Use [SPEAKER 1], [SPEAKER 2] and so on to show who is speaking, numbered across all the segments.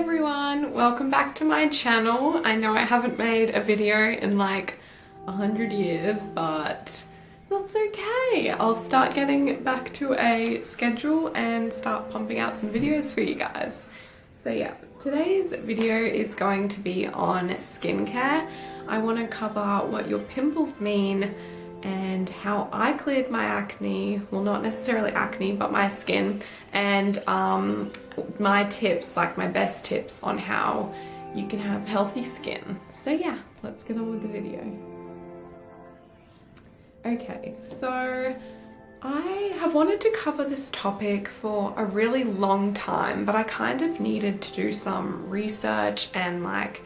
[SPEAKER 1] everyone, welcome back to my channel. I know I haven't made a video in like 100 years, but that's okay. I'll start getting back to a schedule and start pumping out some videos for you guys. So yeah, today's video is going to be on skincare. I want to cover what your pimples mean and how I cleared my acne, well not necessarily acne, but my skin, and my tips, like my best tips on how you can have healthy skin. So yeah, let's get on with the video. Okay, so I have wanted to cover this topic for a really long time, but I kind of needed to do some research and like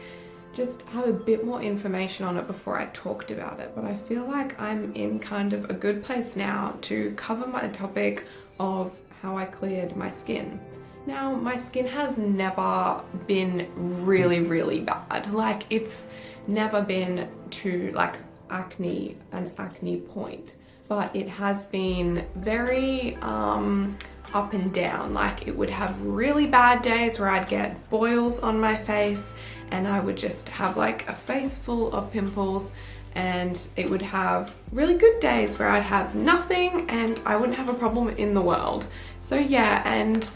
[SPEAKER 1] just have a bit more information on it before I talked about it. But I feel like I'm in kind of a good place now to cover my topic of how I cleared my skin. Now, my skin has never been really bad. Like, it's never been to like an acne point, but it has been very up and down. Like, it would have really bad days where I'd get boils on my face and I would just have like a face full of pimples, and it would have really good days where I'd have nothing and I wouldn't have a problem in the world. So yeah, and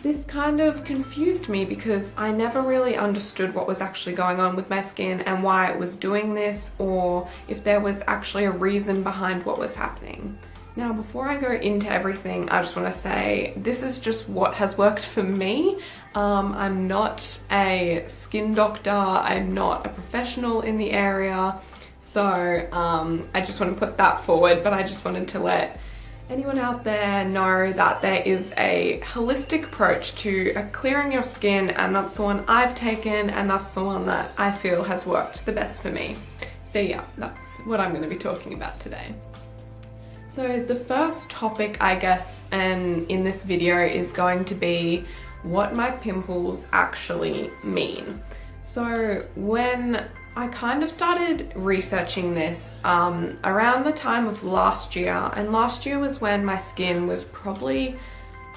[SPEAKER 1] this kind of confused me because I never really understood what was actually going on with my skin and why it was doing this, or if there was actually a reason behind what was happening. Now, before I go into everything, I just want to say this is just what has worked for me. I'm not a skin doctor, I'm not a professional in the area, so I just want to put that forward, but I just wanted to let anyone out there know that there is a holistic approach to clearing your skin, and that's the one I've taken, and that's the one that I feel has worked the best for me. So yeah, that's what I'm going to be talking about today. So the first topic, I guess, and in this video is going to be what my pimples actually mean. So when I kind of started researching this around the time of last year, and last year was when my skin was probably,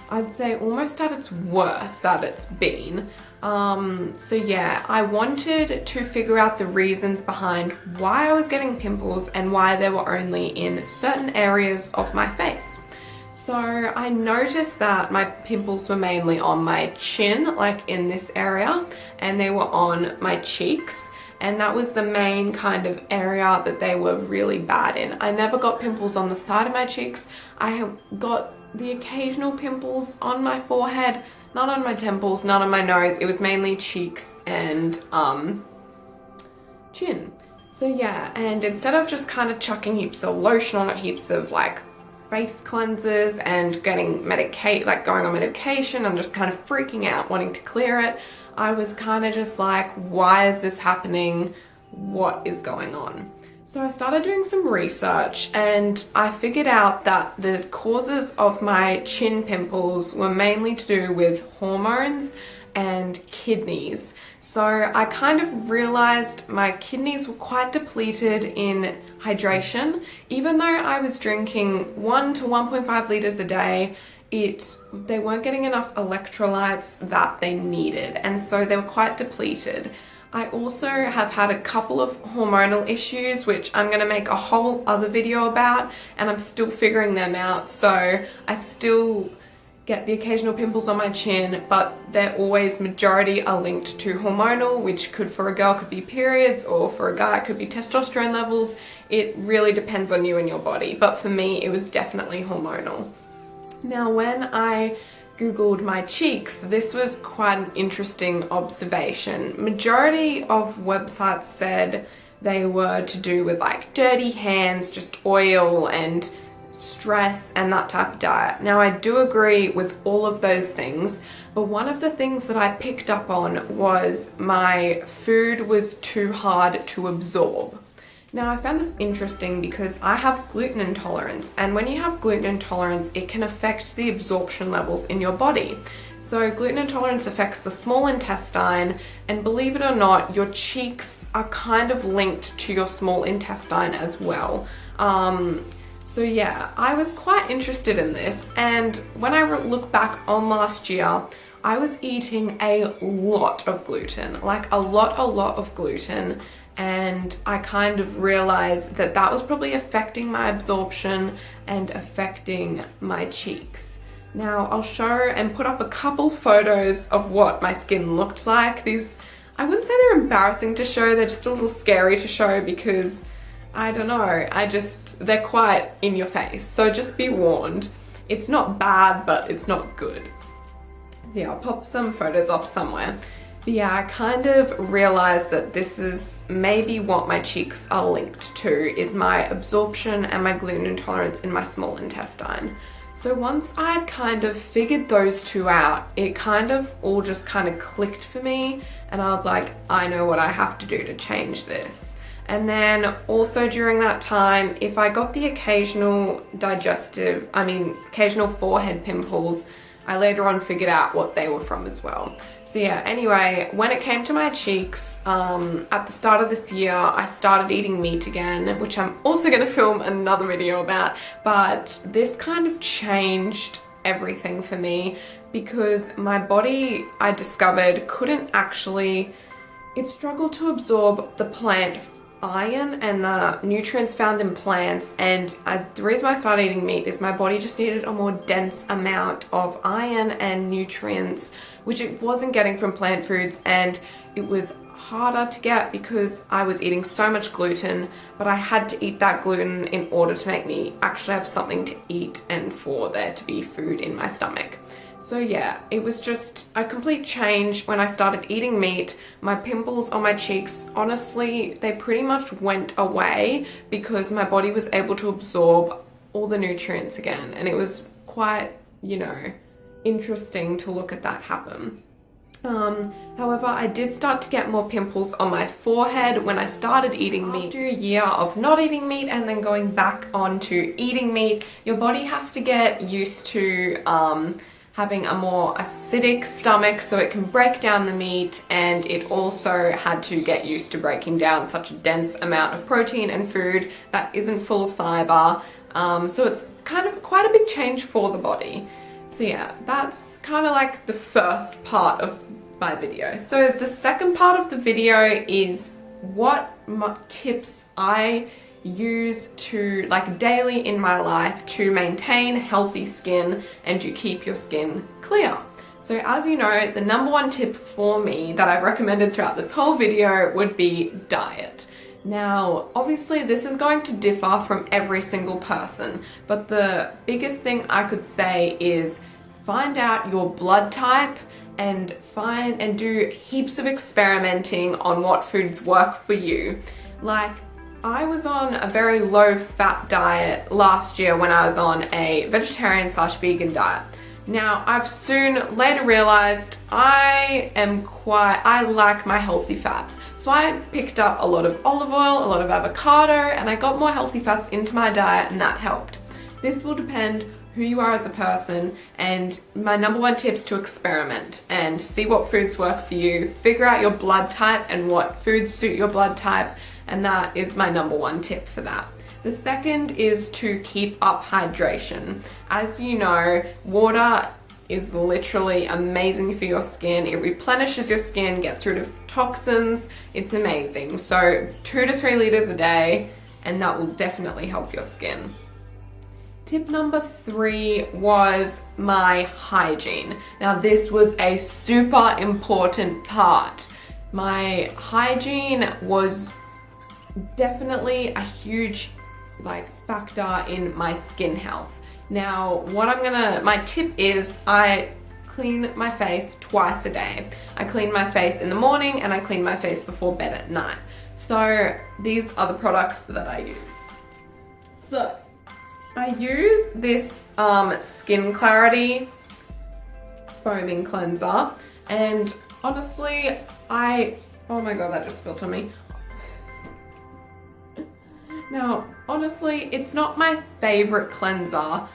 [SPEAKER 1] I'd say, almost at its worst that it's been. So yeah, I wanted to figure out the reasons behind why I was getting pimples and why they were only in certain areas of my face. So I noticed that my pimples were mainly on my chin, like in this area, and they were on my cheeks. And that was the main kind of area that they were really bad in. I never got pimples on the side of my cheeks. I got the occasional pimples on my forehead, not on my temples, not on my nose. It was mainly cheeks and chin. So yeah, and instead of just kind of chucking heaps of lotion on it, heaps of like face cleansers and getting going on medication and just kind of freaking out wanting to clear it, I was kind of just like, why is this happening? What is going on? So I started doing some research and I figured out that the causes of my chin pimples were mainly to do with hormones and kidneys. So I kind of realized my kidneys were quite depleted in hydration. Even though I was drinking 1 to 1.5 liters a day, they weren't getting enough electrolytes that they needed, and so they were quite depleted. I also have had a couple of hormonal issues, which I'm going to make a whole other video about, and I'm still figuring them out. So I still get the occasional pimples on my chin, but they're always, majority are linked to hormonal, which for a girl could be periods, or for a guy it could be testosterone levels. It really depends on you and your body, but for me it was definitely hormonal. Now, when I Googled my cheeks, this was quite an interesting observation. Majority of websites said they were to do with like dirty hands, just oil and stress and that type of diet. Now, I do agree with all of those things, but one of the things that I picked up on was my food was too hard to absorb. Now, I found this interesting because I have gluten intolerance, and when you have gluten intolerance, it can affect the absorption levels in your body. So gluten intolerance affects the small intestine, and believe it or not, your cheeks are kind of linked to your small intestine as well. So yeah, I was quite interested in this, and when I look back on last year, I was eating a lot of gluten, like a lot of gluten. And I kind of realized that that was probably affecting my absorption and affecting my cheeks. Now I'll show and put up a couple photos of what my skin looked like. These, I wouldn't say they're embarrassing to show, they're just a little scary to show because, I don't know, they're quite in your face. So just be warned. It's not bad, but it's not good. So yeah, I'll pop some photos up somewhere. But yeah, I kind of realized that this is maybe what my cheeks are linked to, is my absorption and my gluten intolerance in my small intestine. So once I had kind of figured those two out, it kind of all just kind of clicked for me, and I was like, I know what I have to do to change this. And then also during that time, if I got the occasional forehead pimples, I later on figured out what they were from as well. So yeah, anyway, when it came to my cheeks, at the start of this year, I started eating meat again, which I'm also going to film another video about, but this kind of changed everything for me because my body, I discovered, it struggled to absorb the plant iron and the nutrients found in plants, and the reason I started eating meat is my body just needed a more dense amount of iron and nutrients, which it wasn't getting from plant foods, and it was harder to get because I was eating so much gluten, but I had to eat that gluten in order to make me actually have something to eat and for there to be food in my stomach. So yeah, it was just a complete change when I started eating meat. My pimples on my cheeks, honestly, they pretty much went away because my body was able to absorb all the nutrients again. And it was quite, interesting to look at that happen. However, I did start to get more pimples on my forehead when I started eating meat. After a year of not eating meat and then going back on to eating meat, your body has to get used to having a more acidic stomach so it can break down the meat, and it also had to get used to breaking down such a dense amount of protein and food that isn't full of fiber. So it's kind of quite a big change for the body. So yeah, that's kind of like the first part of my video. So the second part of the video is what tips I use to daily in my life to maintain healthy skin and to keep your skin clear. So as you know, the number one tip for me that I've recommended throughout this whole video would be diet. Now, obviously this is going to differ from every single person, but the biggest thing I could say is find out your blood type and do heaps of experimenting on what foods work for you. I was on a very low fat diet last year when I was on a vegetarian/vegan diet. Now, I've soon later realized I like my healthy fats. So I picked up a lot of olive oil, a lot of avocado, and I got more healthy fats into my diet, and that helped. This will depend who you are as a person, and my number one tip is to experiment and see what foods work for you, figure out your blood type and what foods suit your blood type, and that is my number one tip for that. The second is to keep up hydration. As you know, water is literally amazing for your skin. It replenishes your skin, gets rid of toxins. It's amazing. So 2 to 3 liters a day, and that will definitely help your skin. Tip number 3 was my hygiene. Now this was a super important part. My hygiene was definitely a huge factor in my skin health. Now my tip is I clean my face twice a day. I clean my face in the morning and I clean my face before bed at night. So these are the products that I use. So I use this Skin Clarity foaming cleanser, and honestly oh my god, that just spilled on me. Now, honestly, it's not my favorite cleanser,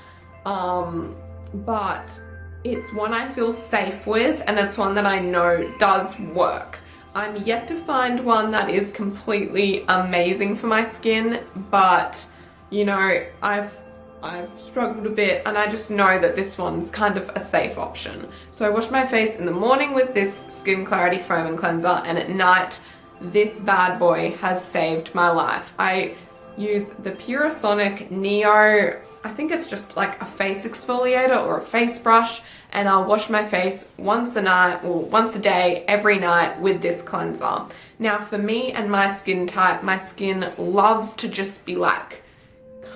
[SPEAKER 1] but it's one I feel safe with, and it's one that I know does work. I'm yet to find one that is completely amazing for my skin, but, I've I've struggled a bit, and I just know that this one's kind of a safe option. So I wash my face in the morning with this Skin Clarity Foam and Cleanser, and at night this bad boy has saved my life. I use the Purosonic Neo, I think it's just like a face exfoliator or a face brush, and I'll wash my face once a night, or once a day, every night with this cleanser. Now for me and my skin type, my skin loves to just be like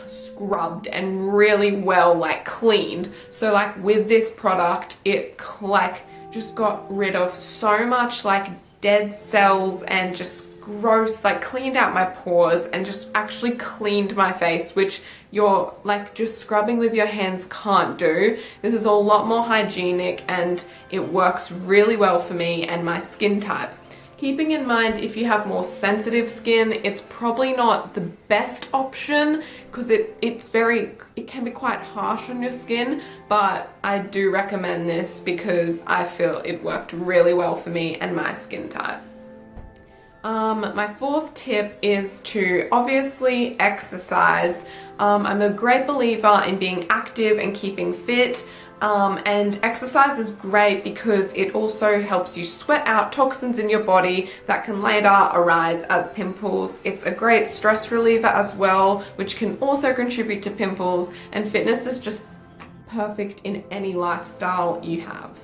[SPEAKER 1] scrubbed and really well like cleaned. So like with this product, it like just got rid of so much like dead cells and just gross, like cleaned out my pores and just actually cleaned my face, which you're like just scrubbing with your hands can't do. This is a lot more hygienic and it works really well for me and my skin type. Keeping in mind, if you have more sensitive skin, it's probably not the best option because it can be quite harsh on your skin, but I do recommend this because I feel it worked really well for me and my skin type. My fourth tip is to obviously exercise. I'm a great believer in being active and keeping fit. And exercise is great because it also helps you sweat out toxins in your body that can later arise as pimples. It's a great stress reliever as well, which can also contribute to pimples, and fitness is just perfect in any lifestyle you have.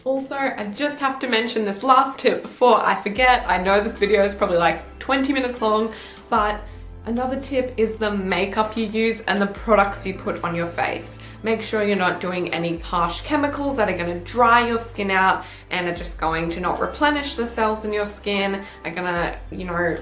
[SPEAKER 1] Also, I just have to mention this last tip before I forget. I know this video is probably like 20 minutes long, but another tip is the makeup you use and the products you put on your face. Make sure you're not doing any harsh chemicals that are going to dry your skin out and are just going to not replenish the cells in your skin, are going to,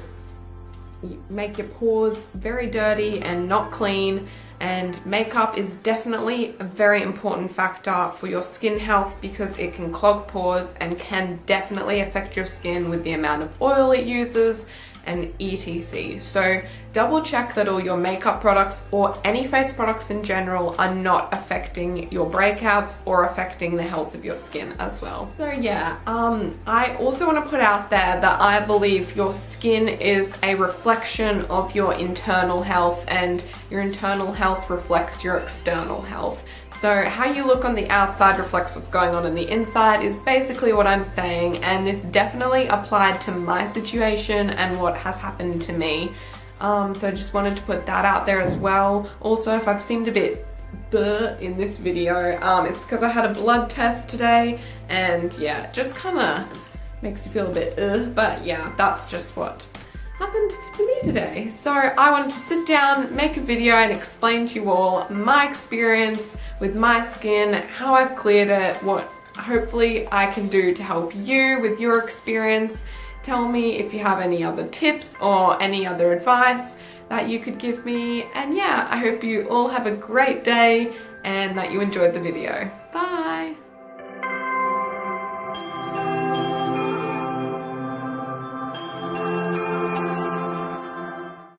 [SPEAKER 1] make your pores very dirty and not clean. And makeup is definitely a very important factor for your skin health because it can clog pores and can definitely affect your skin with the amount of oil it uses and etc. So double check that all your makeup products or any face products in general are not affecting your breakouts or affecting the health of your skin as well. So yeah, I also want to put out there that I believe your skin is a reflection of your internal health, and your internal health reflects your external health. So how you look on the outside reflects what's going on the inside is basically what I'm saying, and this definitely applied to my situation and what has happened to me. So I just wanted to put that out there as well. Also, if I've seemed a bit in this video, it's because I had a blood test today, and yeah, just kind of makes you feel a bit but yeah, that's just what happened to me today. So I wanted to sit down, make a video and explain to you all my experience with my skin, how I've cleared it, what hopefully I can do to help you with your experience. Tell me if you have any other tips or any other advice that you could give me. And yeah, I hope you all have a great day and that you enjoyed the video. Bye!